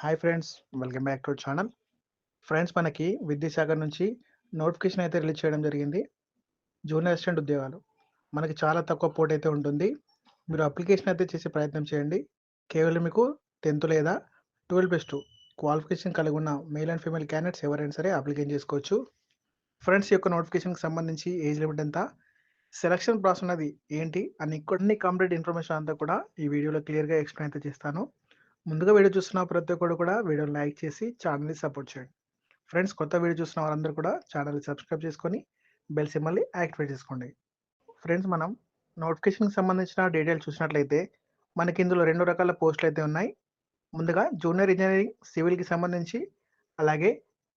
Hi friends, welcome back to channel. Friends, మనకి విద్యాశాఖ నుంచి నోటిఫికేషన్ అయితే రిలీజ్ చేయడం జరిగింది. జూనియర్ అసిస్టెంట్ ఉద్యోగాలు. మనకి చాలా తక్కువ పోటీ అయితే ఉంటుంది. మీరు అప్లికేషన్ అయితే చేసే ప్రయత్నం చేయండి. కేవలం మీకు 10th లేదా 12+2 క్వాలిఫికేషన్ కలిగి ఉన్న మేల్ అండ్ ఫీమేల్ క్యాండిడేట్స్ ఎవరైనా సరే అప్లికేషన్ చేసుకోవచ్చు. ఫ్రెండ్స్, ఈ యొక్క నోటిఫికేషన్కి సంబంధించి ఏజ్ లిమిట్ ఎంత, సెలక్షన్ ప్రాసెస్ ఉన్నది ఏంటి అని కొన్ని కంప్లీట్ ఇన్ఫర్మేషన్ అంతా కూడా ఈ వీడియోలో క్లియర్గా ఎక్స్ప్లెయిన్ అయితే చేస్తాను. ముందుగా వీడియో చూస్తున్న ప్రతి ఒక్కరు కూడా వీడియోని లైక్ చేసి ఛానల్ని సపోర్ట్ చేయండి. ఫ్రెండ్స్, కొత్త వీడియో చూస్తున్న వారందరూ కూడా ఛానల్ని సబ్స్క్రైబ్ చేసుకొని బెల్ సింబల్ని యాక్టివేట్ చేసుకోండి. ఫ్రెండ్స్, మనం నోటిఫికేషన్కి సంబంధించిన డీటెయిల్స్ చూసినట్లయితే మనకి ఇందులో 2 రకాల పోస్టులు అయితే ఉన్నాయి. ముందుగా జూనియర్ ఇంజనీరింగ్ సివిల్కి సంబంధించి, అలాగే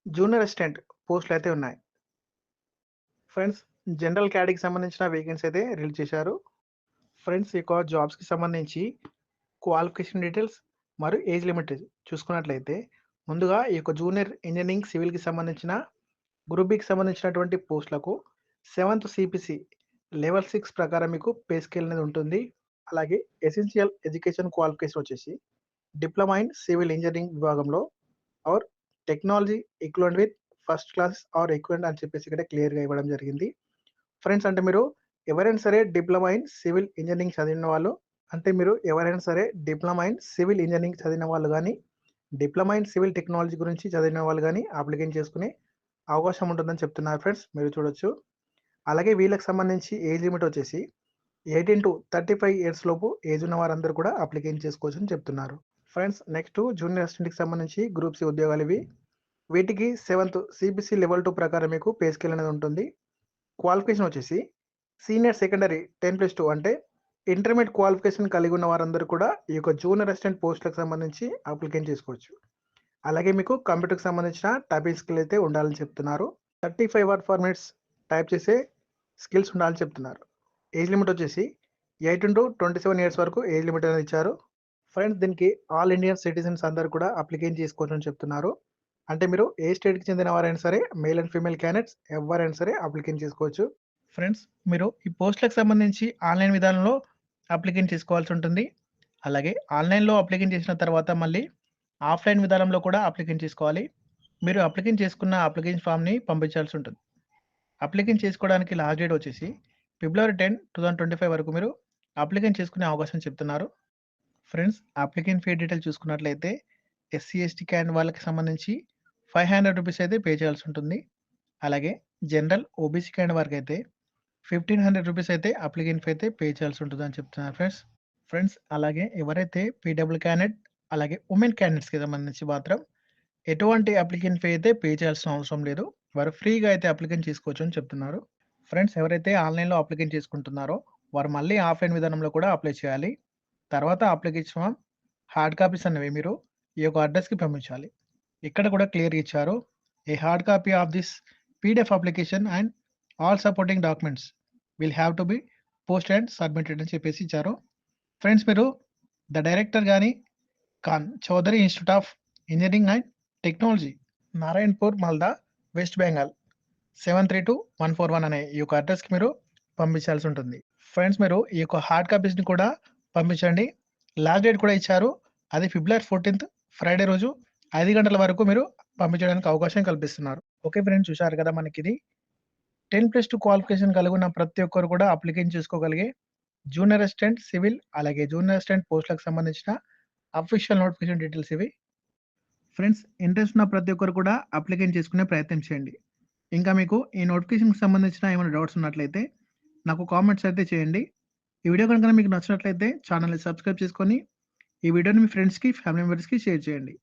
జూనియర్ అసిస్టెంట్ పోస్టులు అయితే ఉన్నాయి. ఫ్రెండ్స్, జనరల్ క్యాటగిరీకి సంబంధించిన వేకెన్సీ అయితే రిలీజ్ చేశారు. ఫ్రెండ్స్, ఈ యొక్క జాబ్స్కి సంబంధించి క్వాలిఫికేషన్ డీటెయిల్స్ మరియు ఏజ్ లిమిట్ చూసుకున్నట్లయితే ముందుగా ఈ యొక్క జూనియర్ ఇంజనీరింగ్ సివిల్కి సంబంధించిన గ్రూప్ బికి సంబంధించినటువంటి పోస్టులకు 7th CPC లెవెల్ 6 ప్రకారం మీకు పే స్కేల్ అనేది ఉంటుంది. అలాగే ఎసెన్షియల్ ఎడ్యుకేషన్ క్వాలిఫికేషన్ వచ్చేసి డిప్లొమా ఇన్ సివిల్ ఇంజనీరింగ్ విభాగంలో or technology equivalent with first class are equivalent అని చెప్పేసి ఇక్కడ క్లియర్గా ఇవ్వడం జరిగింది. ఫ్రెండ్స్, అంటే మీరు ఎవరైనా సరే డిప్లొమా ఇన్ సివిల్ ఇంజనీరింగ్ చదివిన వాళ్ళు, అంటే మీరు ఎవరైనా సరే డిప్లొమా ఇన్ సివిల్ ఇంజనీరింగ్ చదివిన వాళ్ళు కానీ, డిప్లొమా ఇన్ సివిల్ టెక్నాలజీ గురించి చదివిన వాళ్ళు కానీ అప్లికేషన్ చేసుకునే అవకాశం ఉంటుందని చెప్తున్నారు. ఫ్రెండ్స్, మీరు చూడొచ్చు. అలాగే వీళ్ళకి సంబంధించి ఏజ్ లిమిట్ వచ్చేసి 18 to 35 ఇయర్స్ లోపు ఏజ్ ఉన్న వారందరూ కూడా అప్లికేషన్ చేసుకోవచ్చు అని చెప్తున్నారు. ఫ్రెండ్స్, నెక్స్ట్ జూనియర్ అసిస్టెంట్కి సంబంధించి గ్రూప్ సి ఉద్యోగాలు ఇవి. వీటికి 7th CPC లెవెల్ 2 ప్రకారం మీకు పే స్కేల్ అనేది ఉంటుంది. క్వాలిఫికేషన్ వచ్చేసి సీనియర్ సెకండరీ 10+2 అంటే ఇంటర్మీడియట్ క్వాలిఫికేషన్ కలిగి ఉన్న వారందరూ కూడా ఈ యొక్క జూనియర్ అసిస్టెంట్ పోస్టులకు సంబంధించి అప్లికేషన్ చేసుకోవచ్చు. అలాగే మీకు కంప్యూటర్కి సంబంధించిన టైపింగ్ స్కిల్ అయితే ఉండాలని చెప్తున్నారు. 35 వర్డ్ ఫర్ మినిట్స్ టైప్ చేసే స్కిల్స్ ఉండాలని చెప్తున్నారు. ఏజ్ లిమిట్ వచ్చేసి 18 to 27 ఇయర్స్ వరకు ఏజ్ లిమిట్ అనేది ఇచ్చారు. ఫ్రెండ్స్, దీనికి ఆల్ ఇండియన్ సిటిజన్స్ అందరూ కూడా అప్లికేషన్ చేసుకోవచ్చు అని చెప్తున్నారు. అంటే మీరు ఏ స్టేట్కి చెందిన వారైనా సరే, మేల్ అండ్ ఫీమేల్ క్యాండిడేట్స్ ఎవరైనా సరే అప్లికేషన్ చేసుకోవచ్చు. ఫ్రెండ్స్, మీరు ఈ పోస్టులకు సంబంధించి ఆన్లైన్ విధానంలో అప్లికేషన్ చేసుకోవాల్సి ఉంటుంది. అలాగే ఆన్లైన్లో అప్లికేషన్ చేసిన తర్వాత మళ్ళీ ఆఫ్లైన్ విధానంలో కూడా అప్లికేషన్ చేసుకోవాలి. మీరు అప్లికేషన్ చేసుకున్న అప్లికేషన్ ఫామ్ని పంపించాల్సి ఉంటుంది. అప్లికేషన్ చేసుకోవడానికి లాస్ట్ డేట్ వచ్చేసి February 10, 2025 వరకు మీరు అప్లికేషన్ చేసుకునే అవకాశం చెప్తున్నారు. ఫ్రెండ్స్, అప్లికేషన్ ఫీ డీటెయిల్ చూసుకున్నట్లయితే SC/ST క్యాండిడేట్ వాళ్ళకి సంబంధించి 500 రూపీస్ అయితే పే చేయాల్సి ఉంటుంది. అలాగే జనరల్ OBC క్యాండిడేట్ వారికి అయితే 1500 రూపీస్ అయితే అప్లికేషన్ ఫీ అయితే పే చేయాల్సి ఉంటుందని చెప్తున్నారు. ఫ్రెండ్స్, అలాగే ఎవరైతే PW క్యాండిడేట్ అలాగే ఉమెన్ క్యాండిడేట్స్కి సంబంధించి మాత్రం ఎటువంటి అప్లికేషన్ ఫీ అయితే పే చేయాల్సిన అవసరం లేదు. వారు ఫ్రీగా అయితే అప్లికేషన్ చేసుకోవచ్చు అని చెప్తున్నారు. ఫ్రెండ్స్, ఎవరైతే ఆన్లైన్లో అప్లికేషన్ చేసుకుంటున్నారో వారు మళ్ళీ ఆఫ్లైన్ విధానంలో కూడా అప్లై చేయాలి. తర్వాత అప్లికేషన్ ఫామ్ హార్డ్ కాపీస్ అనేవి మీరు ఈ యొక్క అడ్రస్కి పంపించాలి. ఇక్కడ కూడా క్లియర్ ఇచ్చారు. A hard copy of this PDF application and all supporting documents will have to be post and submitted అని చెప్పేసి ఇచ్చారు. ఫ్రెండ్స్, మీరు the director Ghani Khan Choudhury Institute of Engineering and Technology, Narayanpur, Malda, West Bengal 732141 అనే ఈ యొక్క అడ్రస్కి మీరు పంపించాల్సి ఉంటుంది. ఫ్రెండ్స్, మీరు ఈ యొక్క హార్డ్ కాపీస్ని కూడా పంపించండి. లాస్ట్ డేట్ కూడా ఇచ్చారు. అది February 14th ఫ్రైడే రోజు 5 గంటల వరకు మీరు పంపించడానికి అవకాశం కల్పిస్తున్నారు. ఓకే ఫ్రెండ్స్, చూశారు కదా, మనకి ఇది 10+2 క్వాలిఫికేషన్ కలిగి ఉన్న ప్రతి ఒక్కరు కూడా అప్లికేషన్ చేసుకోగలిగే జూనియర్ అసిస్టెంట్ సివిల్ అలాగే జూనియర్ అసిస్టెంట్ పోస్టులకు సంబంధించిన అఫీషియల్ నోటిఫికేషన్ డీటెయిల్స్ ఇవి. ఫ్రెండ్స్, ఇంట్రెస్ట్ ఉన్న ప్రతి ఒక్కరు కూడా అప్లికేషన్ చేసుకునే ప్రయత్నం చేయండి. ఇంకా మీకు ఈ నోటిఫికేషన్కి సంబంధించిన ఏమైనా డౌట్స్ ఉన్నట్లయితే నాకు కామెంట్స్ అయితే చేయండి. ఈ వీడియో కనుక మీకు నచ్చినట్లయితే ఛానల్ని సబ్స్క్రైబ్ చేసుకొని ఈ వీడియోని మీ ఫ్రెండ్స్కి, ఫ్యామిలీ మెంబర్స్కి షేర్ చేయండి.